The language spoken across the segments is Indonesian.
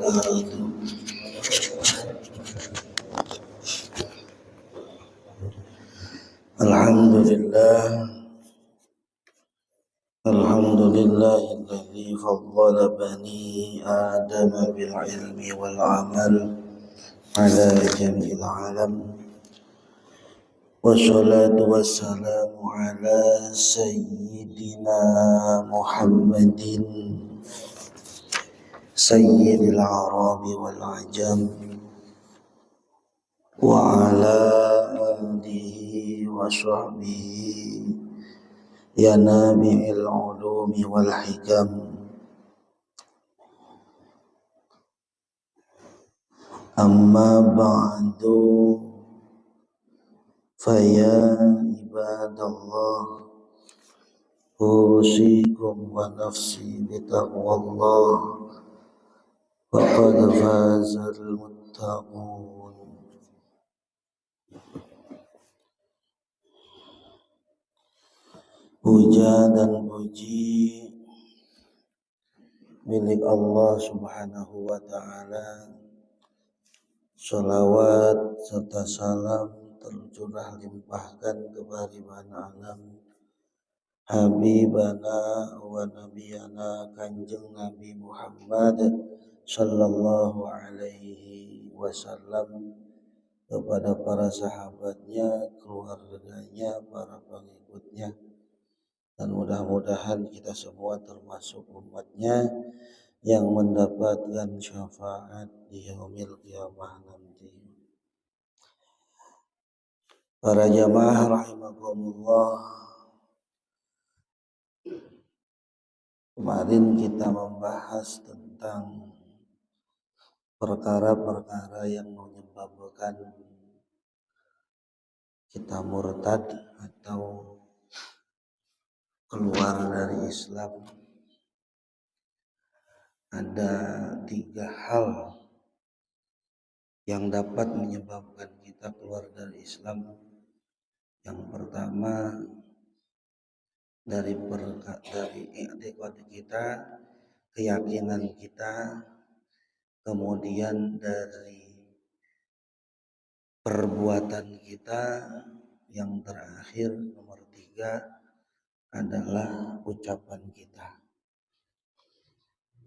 وبركاته. الحمد لله الذي فضل بني آدم بالعلم والعمل على جميع العالم، والصلاة والسلام على سيدنا محمد سيد الأعراب والعجم وعلى آله وصحبه ينابع العلوم والحكم. أما بعد فيا عباد الله أوصيكم ونفسي بتقوى الله فقد فاز المتقون. Puja dan puji milik Allah Subhanahu wa ta'ala. Salawat serta salam tercurah limpahkan kepada alam Habibana wa Nabiyana Kanjeng Nabi Muhammad sallallahu alaihi wasallam, kepada para sahabatnya, keluarganya, para pengikutnya, dan mudah-mudahan kita semua termasuk umatnya yang mendapatkan syafaat di yaumil qiyamah nanti. Para jamaah rahimakumullah, kemarin kita membahas tentang perkara-perkara yang menyebabkan kita murtad atau keluar dari Islam. Ada 3 hal yang dapat menyebabkan kita keluar dari Islam. Yang pertama, dari i'tiqad kita, keyakinan kita. Kemudian dari perbuatan kita. Yang terakhir, nomor 3, adalah ucapan kita.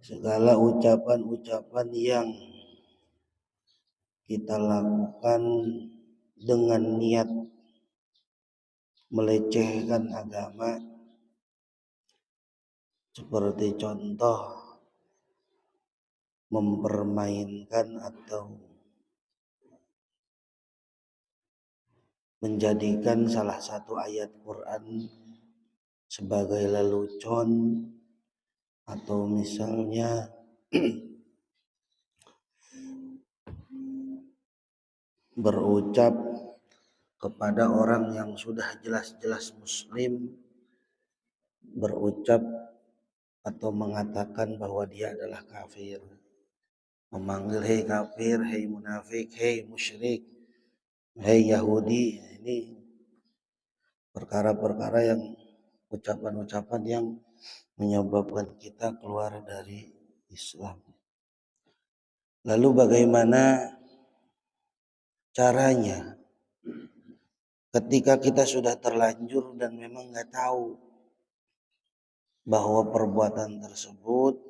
Segala ucapan-ucapan yang kita lakukan dengan niat melecehkan agama, seperti contoh mempermainkan atau menjadikan salah satu ayat Quran sebagai lelucon, atau misalnya berucap kepada orang yang sudah jelas-jelas muslim, berucap atau mengatakan bahwa dia adalah kafir, memanggil hei kafir, hei munafik, hei musyrik, hei Yahudi. Ini perkara-perkara yang ucapan-ucapan yang menyebabkan kita keluar dari Islam. Lalu bagaimana caranya ketika kita sudah terlanjur dan memang nggak tahu bahwa perbuatan tersebut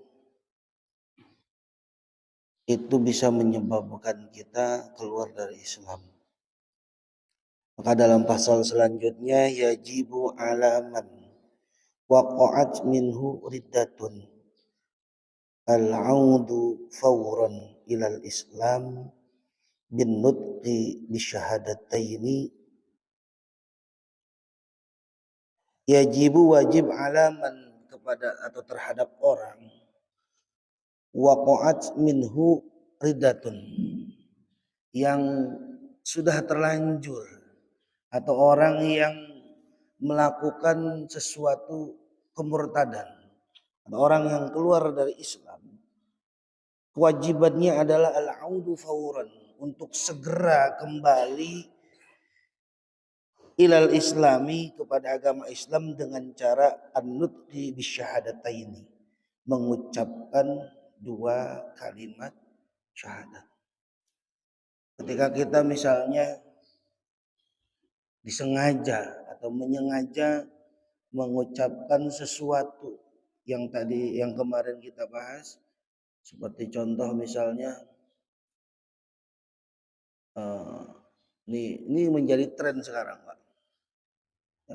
itu bisa menyebabkan kita keluar dari Islam? Maka dalam pasal selanjutnya, yajibu alaman waqa'at minhu riddatun al-'audu fawran ilal Islam bin nutqi bisyahadataini. Yajibu, wajib, alaman, kepada atau terhadap orang, waqa'at minhu riddatun, yang sudah terlanjur, atau orang yang melakukan sesuatu kemurtadan, atau orang yang keluar dari Islam, kewajibannya adalah al-'audu fawran, untuk segera kembali ilal islami, kepada agama Islam, dengan cara an-nutqi bisyahadataini, mengucapkan 2 kalimat syahadat. Ketika kita misalnya disengaja atau menyengaja mengucapkan sesuatu yang kemarin kita bahas, seperti contoh misalnya ini menjadi tren sekarang, Pak. Ya,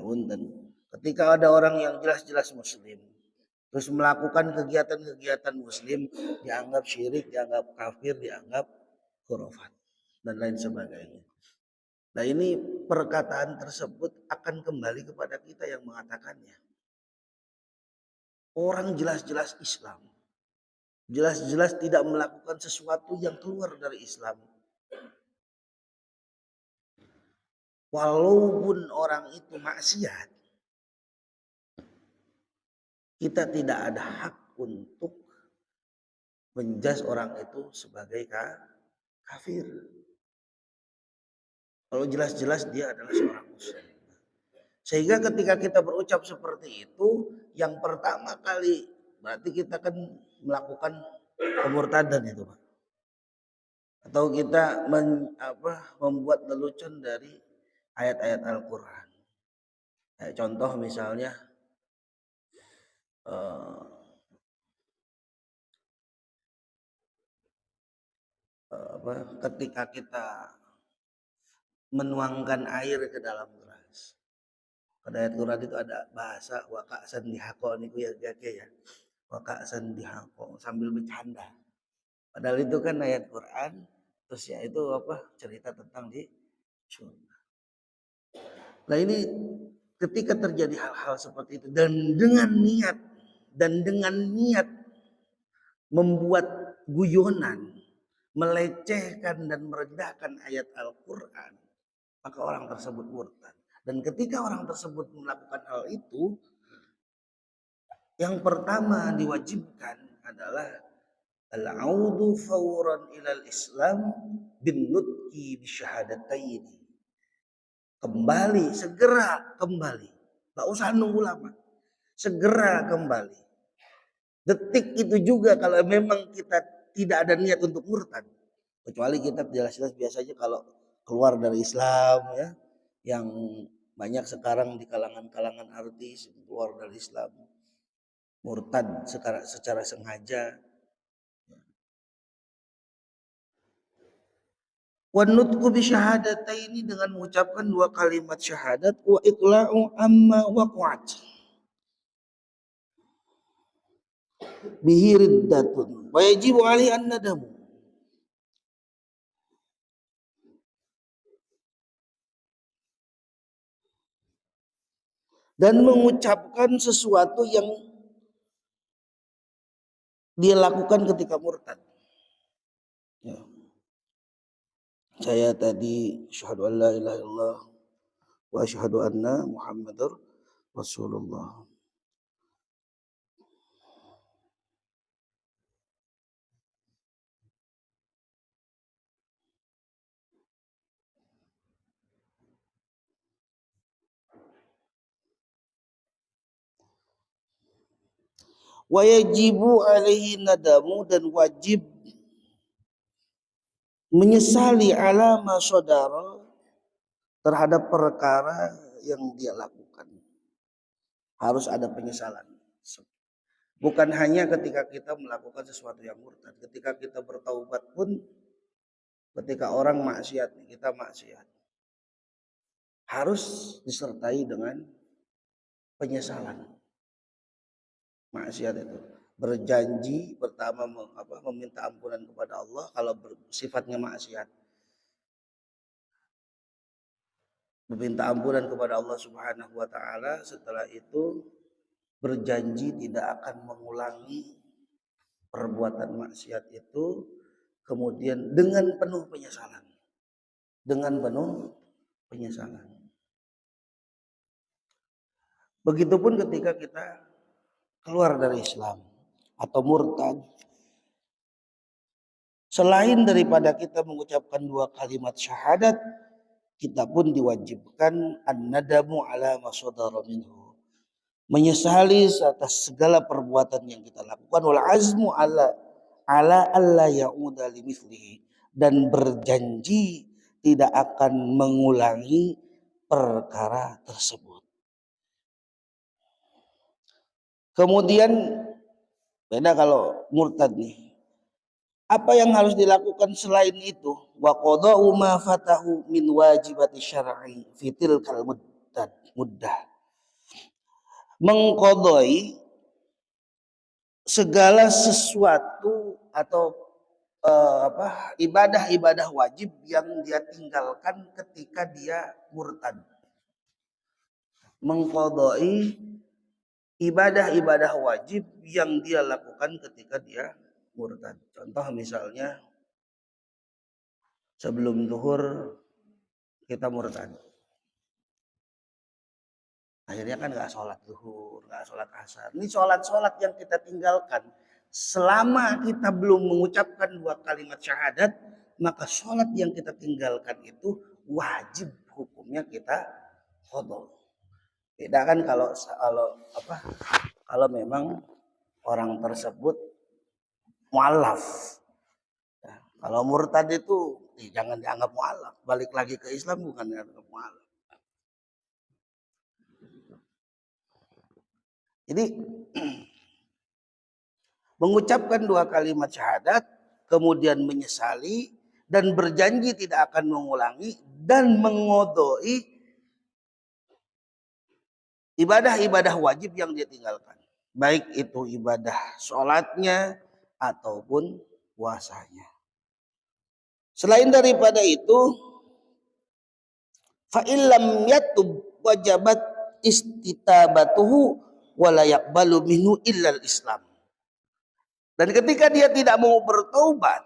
ketika ada orang yang jelas-jelas muslim terus melakukan kegiatan-kegiatan muslim, dianggap syirik, dianggap kafir, dianggap khurafat dan lain sebagainya. Nah, ini perkataan tersebut akan kembali kepada kita yang mengatakannya. Orang jelas-jelas Islam, jelas-jelas tidak melakukan sesuatu yang keluar dari Islam. Walaupun orang itu maksiat, kita tidak ada hak untuk menjas orang itu sebagai kafir. Kalau jelas-jelas dia adalah seorang muslim. Sehingga ketika kita berucap seperti itu, yang pertama kali berarti kita kan melakukan kemurtadan itu, Pak. Atau kita membuat lelucon dari ayat-ayat Al-Quran. Contoh misalnya ketika kita menuangkan air ke dalam gelas. Pada ayat Quran itu ada bahasa waka'san dihaqo niku ya waka'san dihaqo sambil bercanda. Padahal itu kan ayat Quran, terus ya itu cerita tentang di surga. Nah, ini ketika terjadi hal-hal seperti itu dan dengan niat membuat guyonan, melecehkan dan merendahkan ayat Al-Quran, maka orang tersebut murtad. Dan ketika orang tersebut melakukan hal itu, yang pertama diwajibkan adalah al-audu fawran ilal Islam bin nutqi bi syahadataini. Segera kembali. Gak usah nunggu lama. Segera kembali. Detik itu juga kalau memang kita tidak ada niat untuk murtad. Kecuali kita jelas-jelas biasanya kalau keluar dari Islam ya, yang banyak sekarang di kalangan artis keluar dari Islam, murtad secara sengaja. Wa nutqu bi syahadataini, dengan mengucapkan dua kalimat syahadat, wa iqla'u amma waqa'at bihi riddatun wa yajibu alaihi an-nadamu. Dan mengucapkan sesuatu yang dia lakukan ketika murtad. Ya. Saya tadi asyhadu an la ilaha illallah wa asyhadu anna Muhammadar Rasulullah. Wa yajibu alaihi nadamu, dan wajib menyesali alama saudara terhadap perkara yang dia lakukan. Harus ada penyesalan. Bukan hanya ketika kita melakukan sesuatu yang murtad, ketika kita bertaubat pun, ketika orang maksiat, kita maksiat, harus disertai dengan penyesalan. Maksiat itu berjanji pertama meminta ampunan kepada Allah kalau sifatnya maksiat, meminta ampunan kepada Allah Subhanahu wa taala. Setelah itu berjanji tidak akan mengulangi perbuatan maksiat itu, kemudian dengan penuh penyesalan. Begitupun ketika kita keluar dari Islam atau murtad, selain daripada kita mengucapkan dua kalimat syahadat, kita pun diwajibkan an-nadamu ala ma sadara minhu, menyesali atas segala perbuatan yang kita lakukan, wal azmu ala ala alla ya'uda limithlihi, dan berjanji tidak akan mengulangi perkara tersebut. Kemudian beda kalau murtad nih. Apa yang harus dilakukan selain itu? Wa qada'u ma fatahu min wajibati syar'i fi tilkal muddah. Mengqadai segala sesuatu atau ibadah-ibadah wajib yang dia tinggalkan ketika dia murtad. Mengqadai ibadah-ibadah wajib yang dia lakukan ketika dia murtad. Contoh misalnya sebelum zuhur kita murtad. Akhirnya kan nggak sholat zuhur, nggak sholat asar. Ini sholat yang kita tinggalkan. Selama kita belum mengucapkan 2 kalimat syahadat, maka sholat yang kita tinggalkan itu wajib hukumnya kita qadha. Beda kan kalau memang orang tersebut mu'allaf. Ya, kalau murtad itu jangan dianggap mu'allaf. Balik lagi ke Islam bukan dianggap mu'allaf. Jadi mengucapkan 2 kalimat syahadat, kemudian menyesali dan berjanji tidak akan mengulangi dan mengodoi ibadah-ibadah wajib yang dia tinggalkan. Baik itu ibadah sholatnya ataupun puasanya. Selain daripada itu, fa'illam yatub wajabat istitabatuhu wala yaqbalu minhu illal Islam. Dan ketika dia tidak mau bertobat,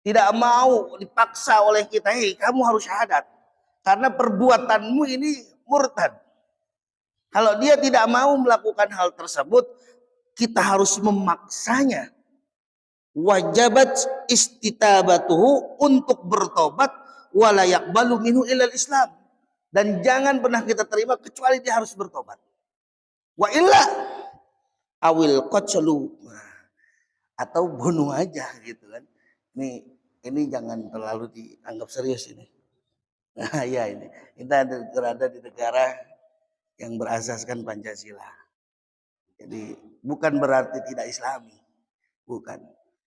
tidak mau dipaksa oleh kita, kamu harus syahadat karena perbuatanmu ini murtad. Kalau dia tidak mau melakukan hal tersebut, kita harus memaksanya. Wajabat istitabatuhu, untuk bertobat, wala yaqbalu minhu illal Islam. Dan jangan pernah kita terima kecuali dia harus bertobat. Wa illa awil qatlu, atau bunuh aja gitu kan. Ini jangan terlalu dianggap serius ini. Nah, ya ini kita berada di negara yang berasaskan Pancasila. Jadi bukan berarti tidak Islami. Bukan.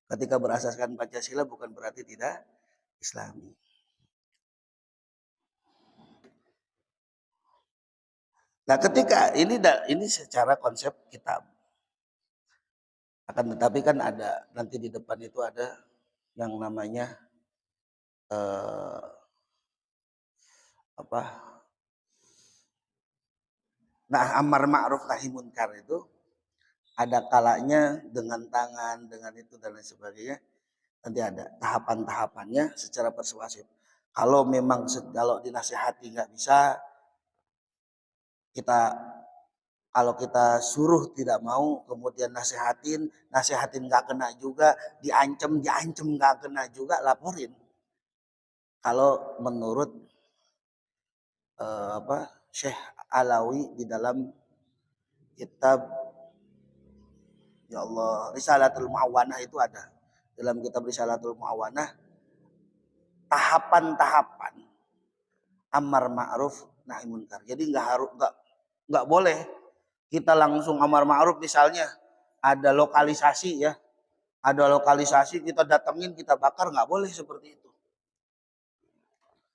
Ketika berasaskan Pancasila bukan berarti tidak Islami. Nah, ketika ini secara konsep kitab. Akan tetapi kan ada nanti di depan itu ada yang namanya amar ma'ruf nahi munkar itu ada kalanya dengan tangan, dengan itu dan lain sebagainya. Nanti ada tahapan-tahapannya secara persuasif. Kalau memang kalau dinasihati nggak bisa, kalau kita suruh tidak mau, kemudian nasihatin nggak kena juga, diancam nggak kena juga, laporin. Kalau menurut Syekh Alawi di dalam kitab ya Allah Risalatul Mu'awanah itu ada. Dalam kitab Risalatul Mu'awanah tahapan-tahapan amar ma'ruf nahi munkar. Jadi nggak boleh kita langsung amar ma'ruf, misalnya ada lokalisasi ya. Ada lokalisasi kita datengin, kita bakar, nggak boleh seperti itu.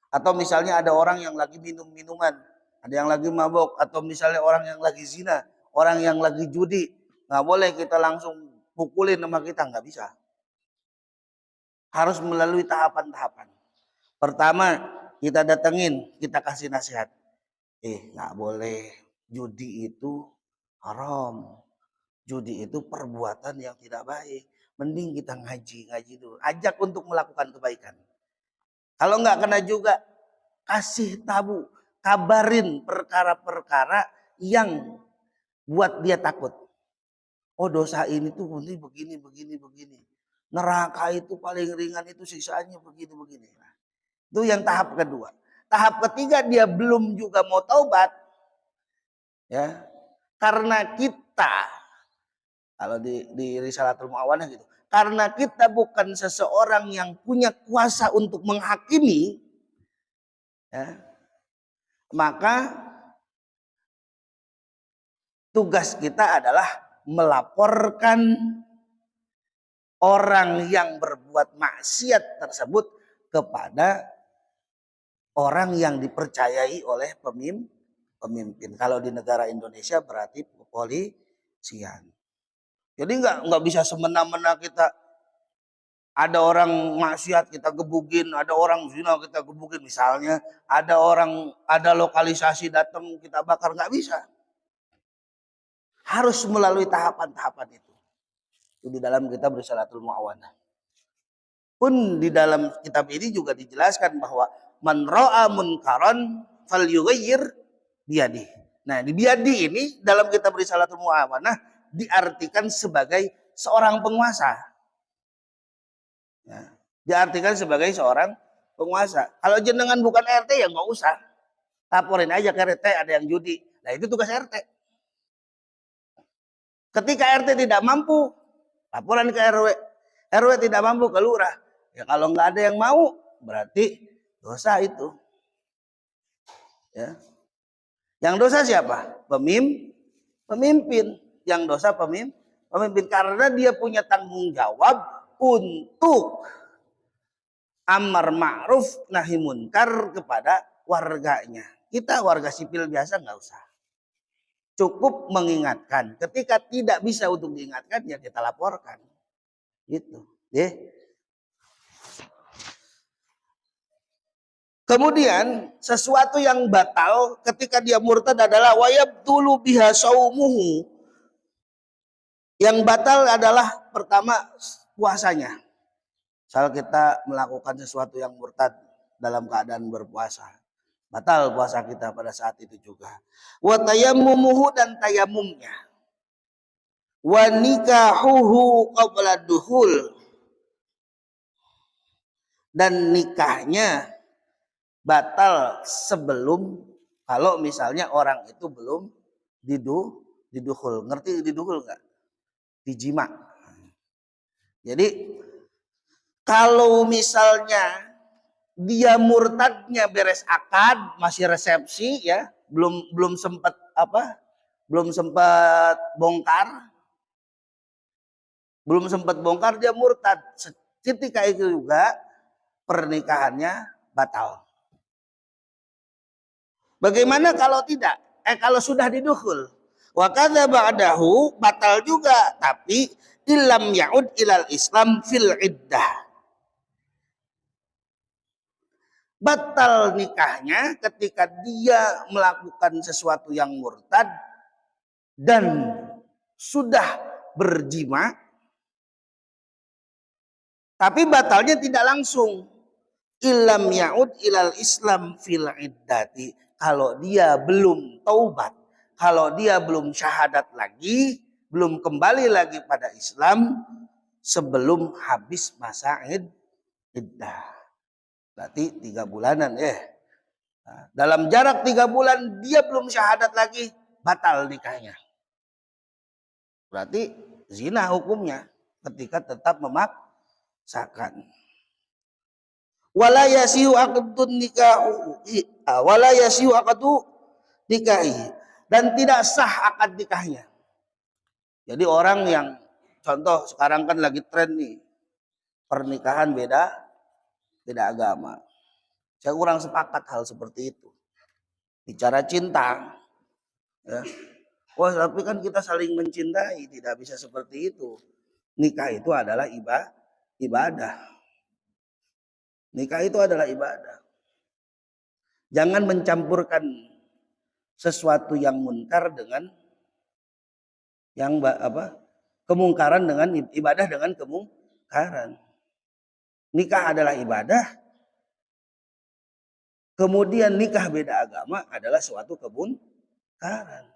Atau misalnya ada orang yang lagi minum minuman, ada yang lagi mabok, atau misalnya orang yang lagi zina, orang yang lagi judi, nggak boleh kita langsung pukulin sama kita, nggak bisa. Harus melalui tahapan-tahapan. Pertama kita datengin, kita kasih nasihat. Nggak boleh, judi itu haram. Judi itu perbuatan yang tidak baik. Mending kita ngaji dulu. Ajak untuk melakukan kebaikan. Kalau nggak kena juga, kasih tahu, kabarin perkara-perkara yang buat dia takut. Oh, dosa ini tuh begini. Neraka itu paling ringan, itu siksaannya begini. Nah, itu yang tahap kedua. Tahap ketiga dia belum juga mau taubat. Ya. Karena kita Kalau di Risalatul Mu'awanah gitu. Karena kita bukan seseorang yang punya kuasa untuk menghakimi, ya, maka tugas kita adalah melaporkan orang yang berbuat maksiat tersebut kepada orang yang dipercayai oleh pemimpin. Kalau di negara Indonesia berarti kepolisian. Jadi nggak bisa semena-mena kita ada orang maksiat kita gebukin, ada orang zina kita gebukin misalnya, ada lokalisasi datang kita bakar, nggak bisa. Harus melalui tahapan-tahapan itu. Itu di dalam kitab Risalatul Mu'awanah. Pun di dalam kitab ini juga dijelaskan bahwa man ra'a munkaran falyughayyir biyadi. Nah, di biyadi ini dalam kitab Risalatul Mu'awanah diartikan sebagai seorang penguasa. Ya, diartikan sebagai seorang penguasa. Kalau jenengan bukan RT ya nggak usah. Laporin aja ke RT ada yang judi. Nah, itu tugas RT. Ketika RT tidak mampu, laporan ke RW. RW tidak mampu ke lurah. Ya kalau nggak ada yang mau, berarti dosa itu. Ya. Yang dosa siapa? Pemimpin. Yang dosa pemimpin karena dia punya tanggung jawab untuk amar ma'ruf nahi munkar kepada warganya. Kita warga sipil biasa nggak usah. Cukup mengingatkan. Ketika tidak bisa untuk diingatkan, ya kita laporkan. Gitu. Kemudian sesuatu yang batal ketika dia murtad adalah wayabtulu biha saumuhu. Yang batal adalah pertama puasanya. Misal kita melakukan sesuatu yang murtad dalam keadaan berpuasa. Batal puasa kita pada saat itu juga. Wa tayammumuhu dan tayamumnya. Wa nikahuhu qabla duhul. Dan nikahnya batal sebelum, kalau misalnya orang itu belum diduhul. Ngerti diduhul nggak? Dijima. Jadi kalau misalnya dia murtadnya beres akad, masih resepsi ya, belum sempat bongkar, dia murtad. Ketika itu juga pernikahannya batal. Bagaimana kalau tidak? Kalau sudah didukhul. Wa kadza ba'dahu batal juga, tapi illam ya'ud ilal Islam fil iddah. Batal nikahnya ketika dia melakukan sesuatu yang murtad dan sudah berjima, tapi batalnya tidak langsung. Illam ya'ud ilal Islam fil iddati. Kalau dia belum taubat, kalau dia belum syahadat lagi, belum kembali lagi pada Islam sebelum habis masa iddah. Berarti 3 bulanan ya. Nah, dalam jarak 3 bulan dia belum syahadat lagi, batal nikahnya. Berarti zina hukumnya ketika tetap memaksakan. Wala yasihu aqdun nikahu, wala yasihu aqdu nikahi, dan tidak sah akad nikahnya. Jadi orang yang contoh sekarang kan lagi tren nih pernikahan beda agama. Saya kurang sepakat hal seperti itu. Bicara cinta, ya. Wah, tapi kan kita saling mencintai, tidak bisa seperti itu. Nikah itu adalah ibadah. Nikah itu adalah ibadah. Jangan mencampurkan sesuatu yang munkar dengan yang kemungkaran dengan ibadah dengan kemungkaran. Nikah adalah ibadah. Kemudian nikah beda agama adalah suatu kemungkaran.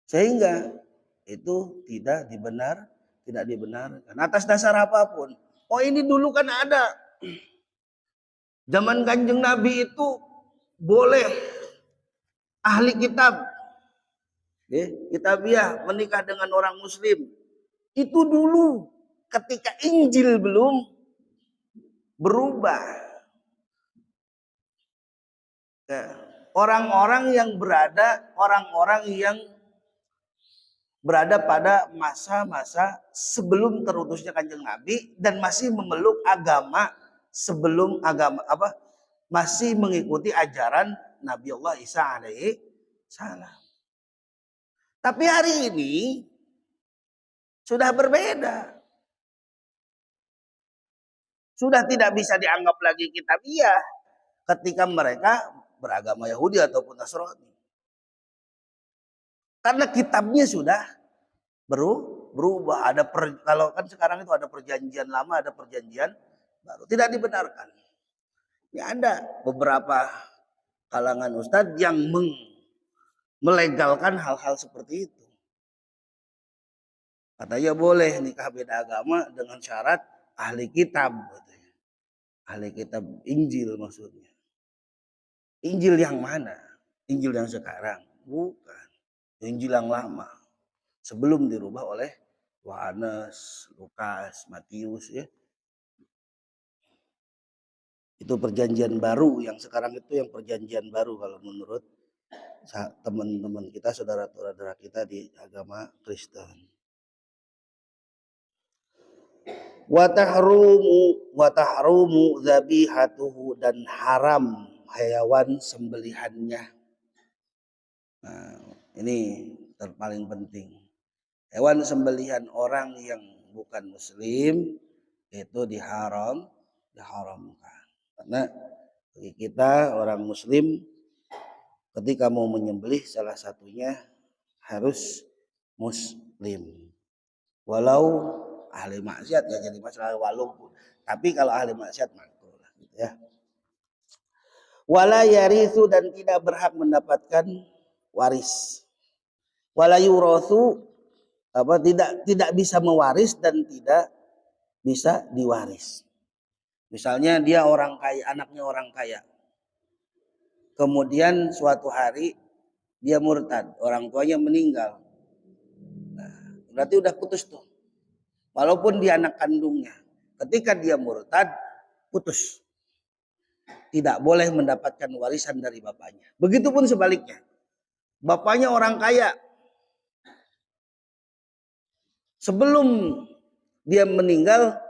Sehingga itu tidak dibenarkan atas dasar apapun. Oh, ini dulu kan ada. Zaman Kanjeng Nabi itu boleh ahli kitab Kitabiah menikah dengan orang muslim. Itu dulu ketika Injil belum berubah. Orang-orang yang berada pada masa-masa sebelum terutusnya Kanjeng Nabi dan masih memeluk agama sebelum agama masih mengikuti ajaran Nabi Allah Isa alaihi salam. Tapi hari ini sudah berbeda. Sudah tidak bisa dianggap lagi kitabiah ketika mereka beragama Yahudi ataupun Nasrani. Karena kitabnya sudah berubah. Kalau kan sekarang itu ada perjanjian lama, ada perjanjian baru. Tidak dibenarkan. Ini ada beberapa kalangan ustadz yang melegalkan hal-hal seperti itu. Katanya boleh nikah beda agama dengan syarat ahli kitab. Ahli kitab Injil maksudnya. Injil yang mana? Injil yang sekarang? Bukan. Injil yang lama. Sebelum dirubah oleh Yohanes, Lukas, Matius ya. Itu perjanjian baru, yang sekarang itu yang perjanjian baru kalau menurut teman-teman kita, saudara-saudara kita di agama Kristen. Wa tahrumu dzabihatuhu, dan haram hewan sembelihannya. Nah, ini paling penting. Hewan sembelihan orang yang bukan muslim itu diharamkan. Karena bagi kita orang muslim ketika mau menyembelih salah satunya harus muslim. Walau ahli maksiat ya jadi masalah walaupun. Tapi kalau ahli maksiat makruh lah gitu ya. Wala yarithu, dan tidak berhak mendapatkan waris. Wala yurathu, tidak bisa mewaris dan tidak bisa diwaris. Misalnya dia orang kaya, anaknya orang kaya. Kemudian suatu hari dia murtad, orang tuanya meninggal. Nah, berarti udah putus tuh. Walaupun dia anak kandungnya. Ketika dia murtad, putus. Tidak boleh mendapatkan warisan dari bapaknya. Begitupun sebaliknya. Bapaknya orang kaya. Sebelum dia meninggal,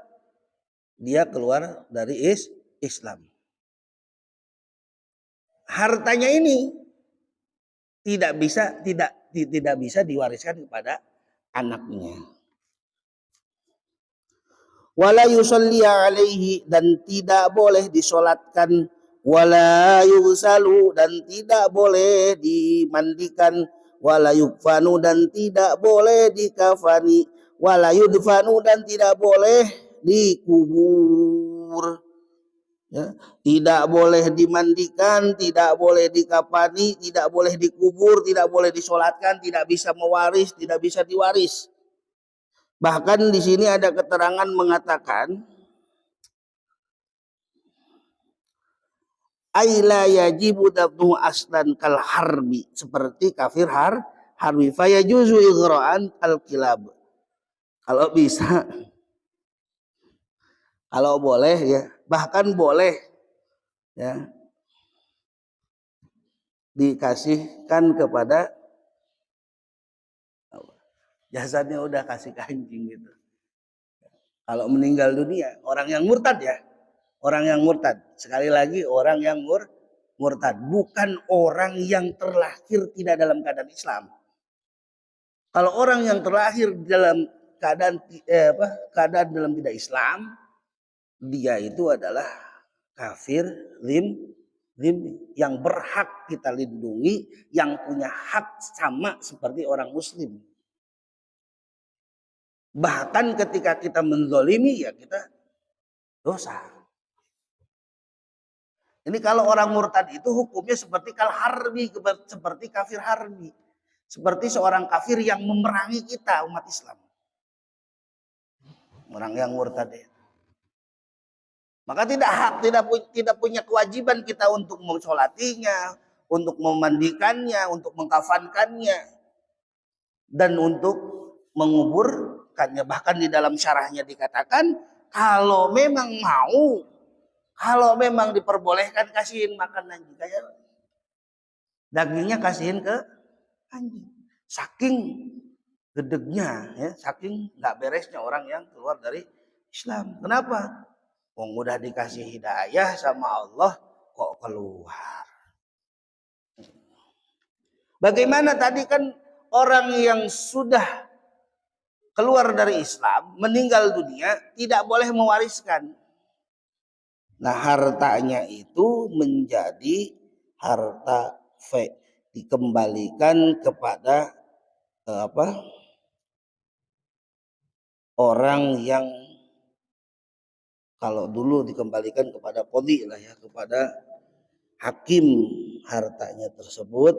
dia keluar dari Islam. Hartanya ini tidak bisa diwariskan kepada anaknya. Wala yusalli alaihi, dan tidak boleh disolatkan. Wala yusalu, dan tidak boleh dimandikan. Wala yukfanu, dan tidak boleh dikafani. Wala yudfanu, dan tidak boleh dikubur. Ya, tidak boleh dimandikan, tidak boleh dikafani, tidak boleh dikubur, tidak boleh disolatkan, tidak bisa mewaris, tidak bisa diwaris. Bahkan di sini ada keterangan mengatakan aila yajibu dabnu aslan kal harbi, seperti kafir harbi, fayajuzu igra'an al kilab. Kalau bisa, kalau boleh ya, bahkan boleh ya dikasihkan kepada jasadnya, udah kasih ke anjing gitu. Kalau meninggal dunia, orang yang murtad ya, orang yang murtad. Sekali lagi orang yang murtad, bukan orang yang terlahir tidak dalam keadaan Islam. Kalau orang yang terlahir dalam keadaan dalam tidak Islam, dia itu adalah kafir yang berhak kita lindungi, yang punya hak sama seperti orang muslim. Bahkan ketika kita menzolimi ya kita dosa. Ini kalau orang murtad itu hukumnya seperti kal harbi, seperti kafir harbi. Seperti seorang kafir yang memerangi kita umat Islam. Orang yang murtad itu. Maka tidak punya kewajiban kita untuk mensolatinya, untuk memandikannya, untuk mengkafankannya. dan untuk menguburkannya. Bahkan di dalam syarahnya dikatakan kalau memang mau, kalau memang diperbolehkan kasihin makan anjing, kayak dagingnya kasihin ke anjing. Saking gedegnya ya, saking nggak beresnya orang yang keluar dari Islam. Kenapa? Wong udah dikasih hidayah sama Allah kok keluar. Bagaimana tadi kan orang yang sudah keluar dari Islam, meninggal dunia, tidak boleh mewariskan. Nah, hartanya itu menjadi harta dikembalikan kepada orang yang kalau dulu dikembalikan kepada qadhi lah ya, kepada hakim hartanya tersebut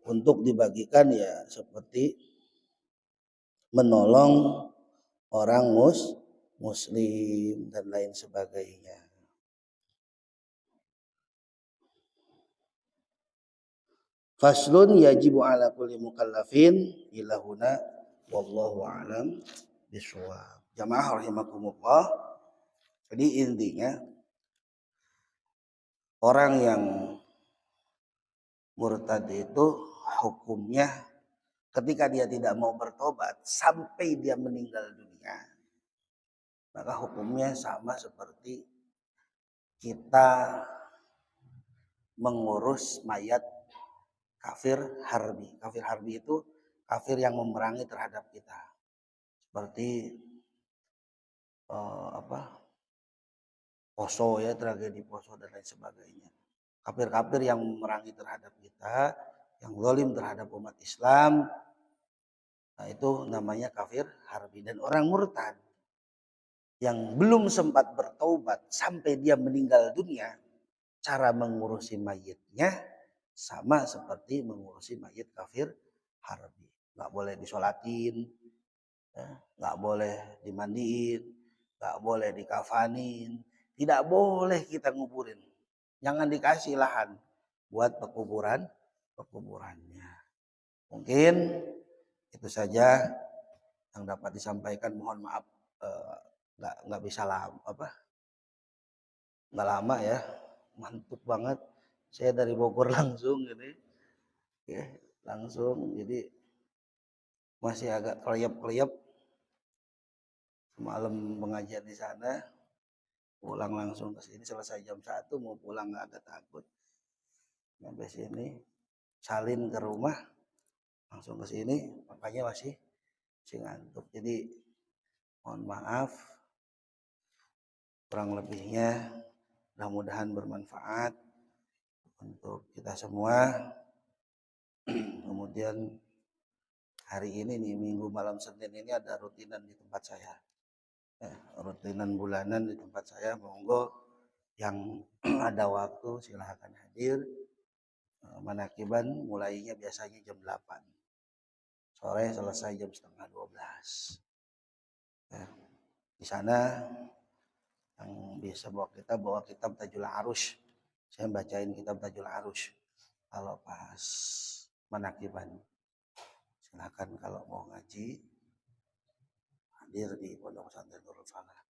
untuk dibagikan ya seperti menolong orang muslim dan lain sebagainya. Faslun yajibu ala kulli mukallafin ilahuna wallahu a'lam bishawab. Jamaah rahimakumullah. Jadi intinya orang yang murtad itu hukumnya ketika dia tidak mau bertobat sampai dia meninggal dunia, maka hukumnya sama seperti kita mengurus mayat kafir harbi. Kafir harbi itu kafir yang memerangi terhadap kita. Seperti Poso ya, tragedi Poso dan lain sebagainya. Kafir-kafir yang memerangi terhadap kita, yang zalim terhadap umat Islam, nah itu namanya kafir harbi. Dan orang murtad yang belum sempat bertaubat sampai dia meninggal dunia, cara mengurusi mayitnya sama seperti mengurusi mayit kafir harbi. Nggak boleh disolatin, ya, nggak boleh dimandiin, nggak boleh dikafanin, tidak boleh kita nguburin. Jangan dikasih lahan buat pekuburannya. Mungkin itu saja yang dapat disampaikan. Mohon maaf nggak bisa nggak lama ya, mantuk banget. Saya dari Bogor langsung ini, ya, langsung jadi masih agak keleyap-keleyap. Semalam pengajian di sana, pulang langsung ke sini selesai jam 1 mau pulang agak takut. Sampai sini salin ke rumah langsung ke sini makanya masih ngantuk. Jadi mohon maaf kurang lebihnya, mudah-mudahan bermanfaat untuk kita semua. Kemudian hari ini nih Minggu malam Senin ini ada rutinan di tempat saya. Rutinan bulanan di tempat saya, monggo yang ada waktu silahkan hadir. Manakiban mulainya biasanya jam 8 sore, selesai jam setengah 12. Di sana yang bisa bawa kitab Tajul Arus. Saya bacain kitab Tajul Arus kalau pas manakiban. Silakan kalau mau ngaji hadir di Pondok Pesantren Nurul Falah.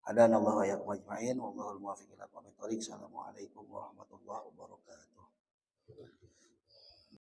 Hadanallahu wa iyyakum ajmain. Wallahul muwaffiq ila aqwamit thoriq. Assalamualaikum warahmatullahi wabarakatuh.